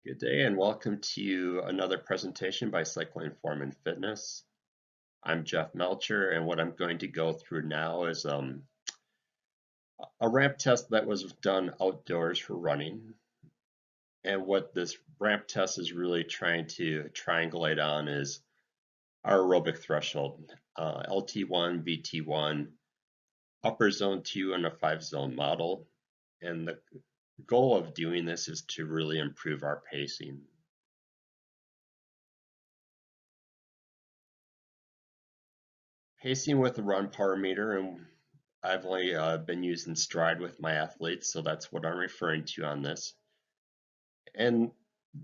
Good day and welcome to another presentation by Cycling Form and Fitness. I'm Jeff Melcher, and what I'm going to go through now is a ramp test that was done outdoors for running. And what this ramp test is really trying to triangulate on is our aerobic threshold, LT1, VT1, upper zone 2, and a 5-zone model. And the goal of doing this is to really improve our pacing. Pacing with the run power meter, and I've only been using Stride with my athletes, so that's what I'm referring to on this. And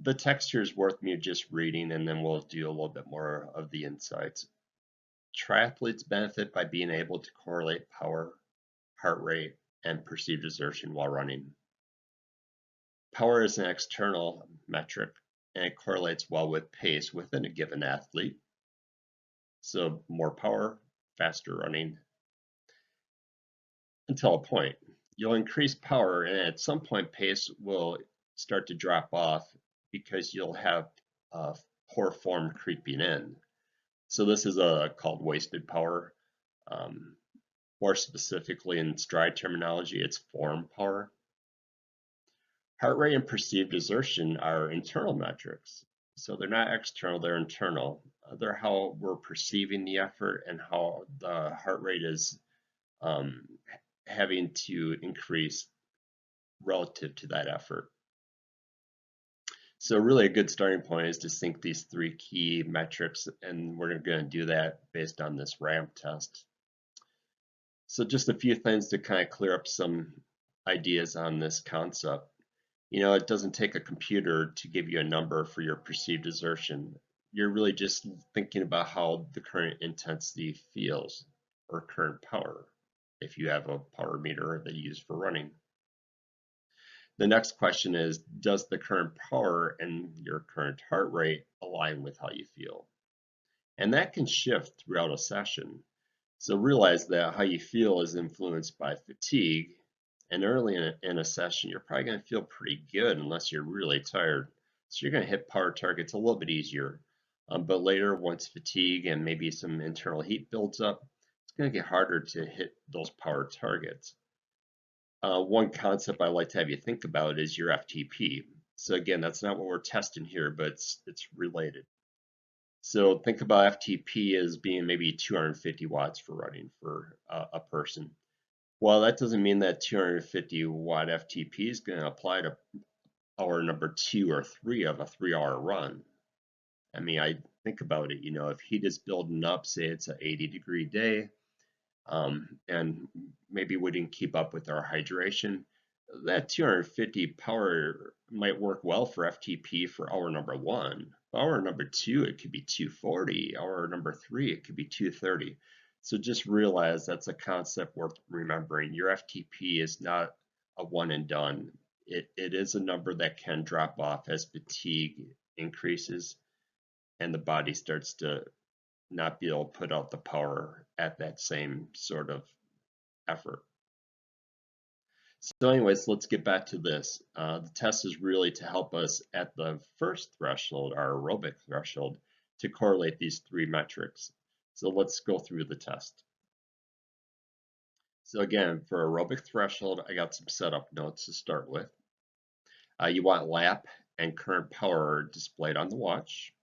the texture is worth me just reading, and then we'll do a little bit more of the insights. Triathletes benefit by being able to correlate power, heart rate, and perceived exertion while running. Power is an external metric, and it correlates well with pace within a given athlete. So more power, faster running, until a point. You'll increase power, and at some point pace will start to drop off because you'll have poor form creeping in. So this is called wasted power. More specifically in Stride terminology, it's form power. Heart rate and perceived exertion are internal metrics. So they're not external, they're internal. They're how we're perceiving the effort and how the heart rate is having to increase relative to that effort. So really a good starting point is to sync these three key metrics, and we're going to do that based on this ramp test. So just a few things to kind of clear up some ideas on this concept. You know, it doesn't take a computer to give you a number for your perceived exertion. You're really just thinking about how the current intensity feels, or current power, if you have a power meter that you use for running. The next question is, does the current power and your current heart rate align with how you feel? And that can shift throughout a session. So realize that how you feel is influenced by fatigue. And early in a session, you're probably going to feel pretty good unless you're really tired. So you're going to hit power targets a little bit easier. But later, once fatigue and maybe some internal heat builds up, it's going to get harder to hit those power targets. One concept I like to have you think about is your FTP. So again, that's not what we're testing here, but it's related. So think about FTP as being maybe 250 watts for running for a person. Well, that doesn't mean that 250 watt FTP is going to apply to hour number 2 or 3 of a 3-hour run. I mean, I think about it, you know, if heat is building up, say it's an 80-degree day, and maybe we didn't keep up with our hydration, that 250 power might work well for FTP for hour number 1. Hour number 2, it could be 240. Hour number 3, it could be 230. So just realize that's a concept worth remembering. Your FTP is not a one and done. It is a number that can drop off as fatigue increases and the body starts to not be able to put out the power at that same sort of effort. So anyways, let's get back to this. The test is really to help us at the first threshold, our aerobic threshold, to correlate these three metrics. So let's go through the test. So again, for aerobic threshold, I got some setup notes to start with. You want lap and current power displayed on the watch.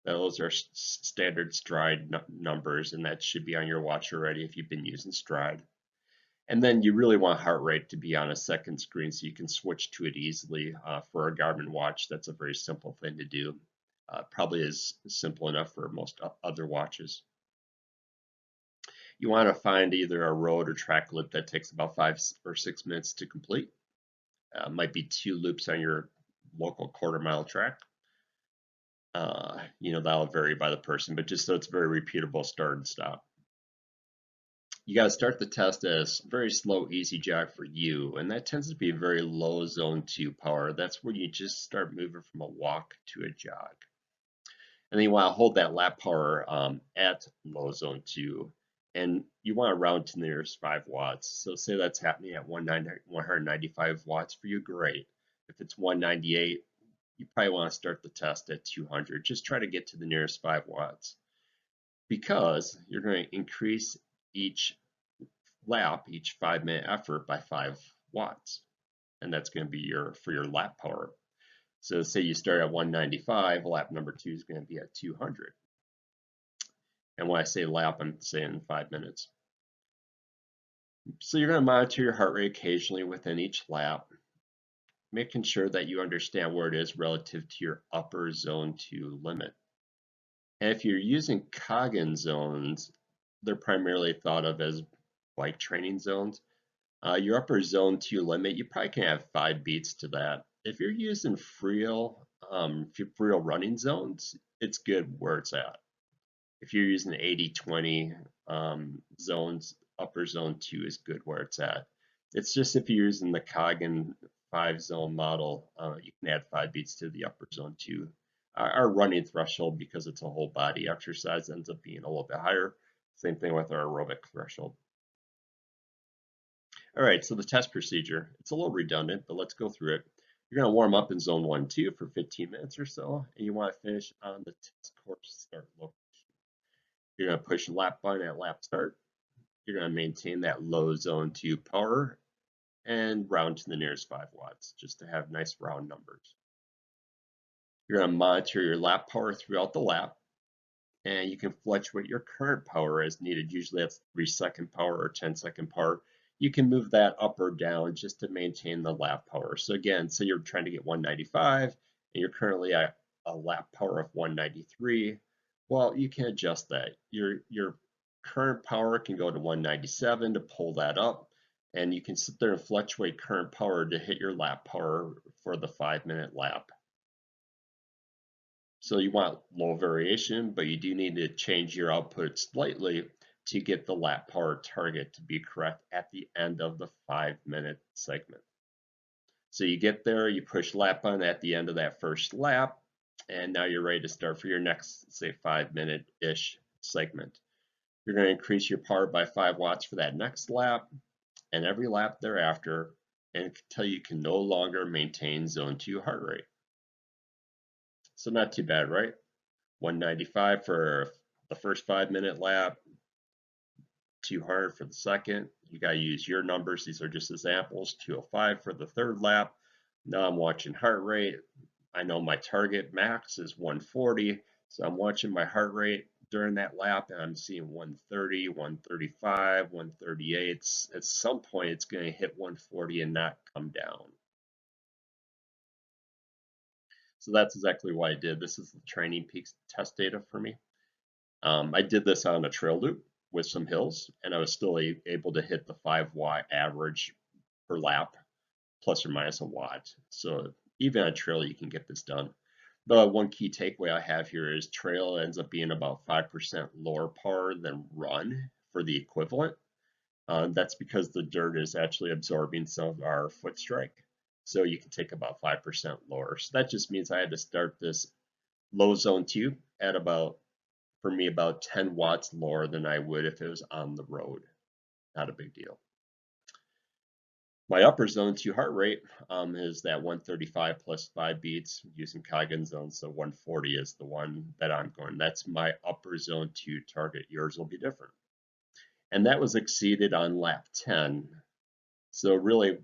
Those are standard Stride numbers, and that should be on your watch already if you've been using Stride. And then you really want heart rate to be on a second screen so you can switch to it easily. For a Garmin watch, that's a very simple thing to do. Probably is simple enough for most other watches. You want to find either a road or track loop that takes about 5 or 6 minutes to complete. Might be 2 loops on your local quarter-mile track. You know, that'll vary by the person, but just so it's very repeatable start and stop. You got to start the test as very slow, easy jog for you, and that tends to be very low zone 2 power. That's where you just start moving from a walk to a jog. And then you want to hold that lap power at low zone 2, and you want to round to the nearest 5 watts. So say that's happening at 195 watts for you, great. If it's 198, you probably want to start the test at 200. Just try to get to the nearest 5 watts because you're going to increase each lap, each 5-minute effort by 5 watts. And that's going to be for your lap power. So say you start at 195, lap number 2 is going to be at 200. And when I say lap, I'm saying 5 minutes. So you're going to monitor your heart rate occasionally within each lap, making sure that you understand where it is relative to your upper zone 2 limit. And if you're using Coggin zones, they're primarily thought of as bike training zones. Your upper zone 2 limit, you probably can have 5 beats to that. If you're using freel running zones, it's good where it's at. If you're using 80-20 zones, upper zone 2 is good where it's at. It's just if you're using the Coggin 5-zone model, you can add 5 beats to the upper zone 2. Our running threshold, because it's a whole body exercise, ends up being a little bit higher. Same thing with our aerobic threshold. All right, so the test procedure, it's a little redundant, but let's go through it. You're going to warm up in zone 1, 2 for 15 minutes or so, and you want to finish on the test course start location. You're going to push the lap button at lap start. You're going to maintain that low zone 2 power and round to the nearest 5 watts, just to have nice round numbers. You're going to monitor your lap power throughout the lap, and you can fluctuate your current power as needed. Usually that's 3-second power or 10-second power. You can move that up or down just to maintain the lap power. So again, say you're trying to get 195 and you're currently at a lap power of 193. Well, you can adjust that. Your current power can go to 197 to pull that up, and you can sit there and fluctuate current power to hit your lap power for the 5-minute lap. So you want low variation, but you do need to change your output slightly to get the lap power target to be correct at the end of the 5-minute segment. So you get there, you push lap button at the end of that first lap, and now you're ready to start for your next, say, 5-minute-ish segment. You're going to increase your power by 5 watts for that next lap, and every lap thereafter, until you can no longer maintain zone 2 heart rate. So not too bad, right? 195 for the first 5-minute lap, 200 for the second. You got to use your numbers. These are just examples. 205 for the third lap. Now I'm watching heart rate. I know my target max is 140. So I'm watching my heart rate during that lap, and I'm seeing 130, 135, 138. At some point, it's going to hit 140 and not come down. So that's exactly what I did. This is the Training Peaks test data for me. I did this on a trail loop with some hills, and I was still able to hit the 5-watt average per lap, plus or minus a watt. So even on trail, you can get this done. The one key takeaway I have here is trail ends up being about 5% lower power than run for the equivalent. That's because the dirt is actually absorbing some of our foot strike. So you can take about 5% lower. So that just means I had to start this low zone 2 at about, for me, about 10 watts lower than I would if it was on the road. Not a big deal. My upper zone 2 heart rate is that 135 plus 5 beats using Coggin zones. So 140 is the one that I'm going. That's my upper zone 2 target. Yours will be different. And that was exceeded on lap 10. So really,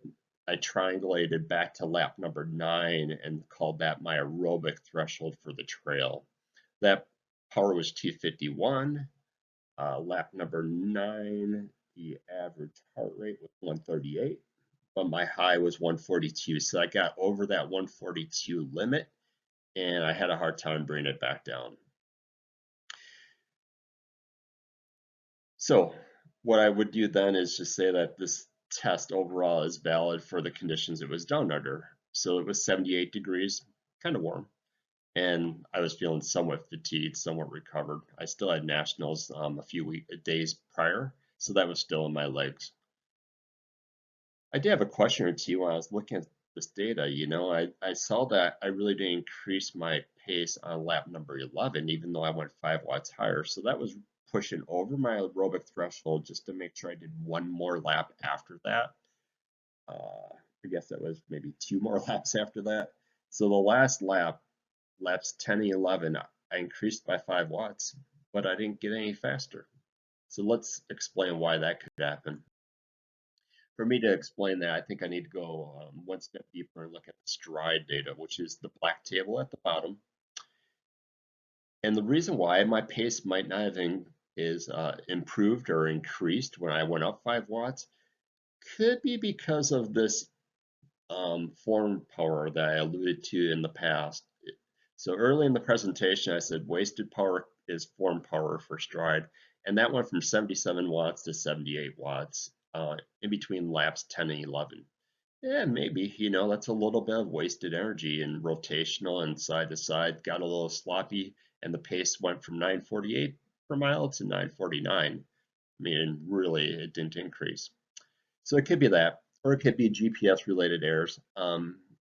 I triangulated back to lap number 9 and called that my aerobic threshold for the trail. That power was 251. Lap number 9, the average heart rate was 138, but my high was 142. So I got over that 142 limit, and I had a hard time bringing it back down. So what I would do then is just say that this test overall is valid for the conditions it was done under. So it was 78 degrees, kind of warm, and I was feeling somewhat fatigued, somewhat recovered. I still had nationals a few days prior, so that was still in my legs. I did have a question or two when I was looking at this data. You know, I saw that I really didn't increase my pace on lap number 11, even though I went 5 watts higher. So that was pushing over my aerobic threshold just to make sure I did one more lap after that. I guess that was maybe 2 more laps after that. So the last lap, laps 10 and 11, I increased by 5 watts, but I didn't get any faster. So let's explain why that could happen. For me to explain that, I think I need to go one step deeper and look at the stride data, which is the black table at the bottom. And the reason why my pace might not have is improved or increased when I went up 5 watts could be because of this form power that I alluded to in the past. So early in the presentation, I said wasted power is form power for stride, and that went from 77 watts to 78 watts in between laps 10 and 11. Yeah, maybe, that's a little bit of wasted energy and rotational and side to side, got a little sloppy, and the pace went from 948 per mile to 949. I mean, really, it didn't increase. So it could be that, or it could be GPS related errors.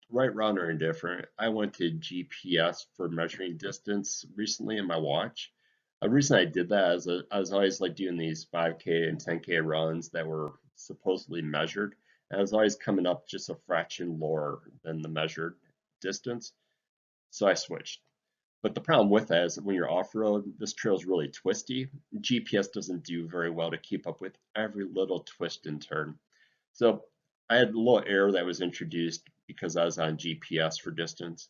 Right, wrong, or indifferent. I went to GPS for measuring distance recently in my watch. The reason I did that is I was always like doing these 5K and 10K runs that were supposedly measured. And I was always coming up just a fraction lower than the measured distance. So I switched. But the problem with that is that when you're off-road, this trail is really twisty. GPS doesn't do very well to keep up with every little twist and turn. So I had a little error that was introduced because I was on GPS for distance,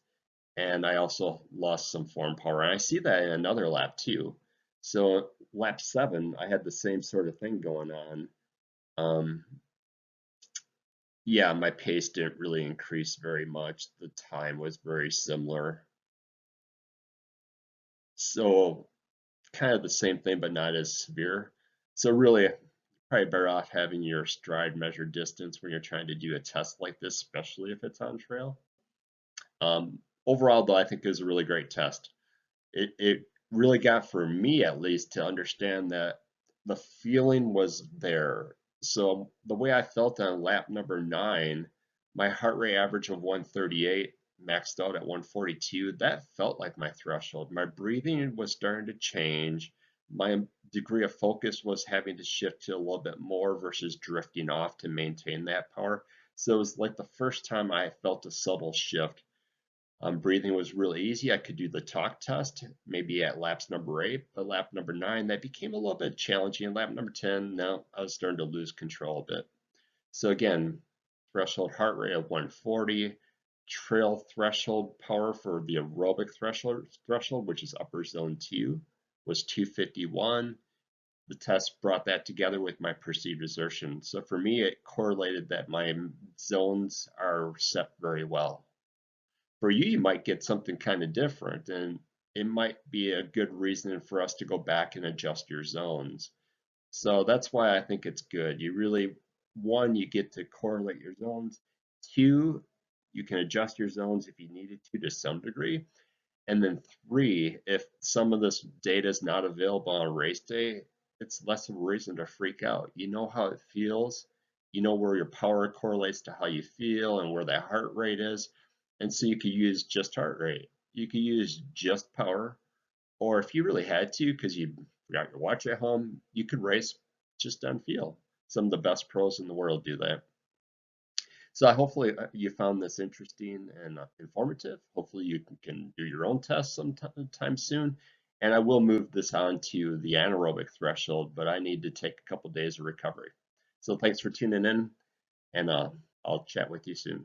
and I also lost some form power. And I see that in another lap too. So lap 7, I had the same sort of thing going on. Um, yeah, my pace didn't really increase very much. The time was very similar. So kind of the same thing, but not as severe. So really, probably better off having your stride measured distance when you're trying to do a test like this, especially if it's on trail. Overall, though, I think it was a really great test. It really got, for me at least, to understand that the feeling was there. So the way I felt on lap number 9, my heart rate average of 138 maxed out at 142, that felt like my threshold. My breathing was starting to change. My degree of focus was having to shift to a little bit more versus drifting off to maintain that power. So it was like the first time I felt a subtle shift. Breathing was really easy. I could do the talk test maybe at laps number 8, but lap number 9, that became a little bit challenging. Lap number 10, now I was starting to lose control a bit. So again, threshold heart rate of 140, trail threshold power for the aerobic threshold, which is upper zone 2, was 251. The test brought that together with my perceived exertion. So for me, it correlated that my zones are set very well. For you, you might get something kind of different, and it might be a good reason for us to go back and adjust your zones. So that's why I think it's good. You really, one, you get to correlate your zones. Two, you can adjust your zones if you needed to some degree. And then 3, if some of this data is not available on race day, it's less of a reason to freak out. You know how it feels. You know where your power correlates to how you feel and where that heart rate is. And so you could use just heart rate. You could use just power. Or if you really had to, because you forgot your watch at home, you could race just on feel. Some of the best pros in the world do that. So hopefully you found this interesting and informative. Hopefully you can do your own tests sometime soon. And I will move this on to the anaerobic threshold, but I need to take a couple days of recovery. So thanks for tuning in, and I'll chat with you soon.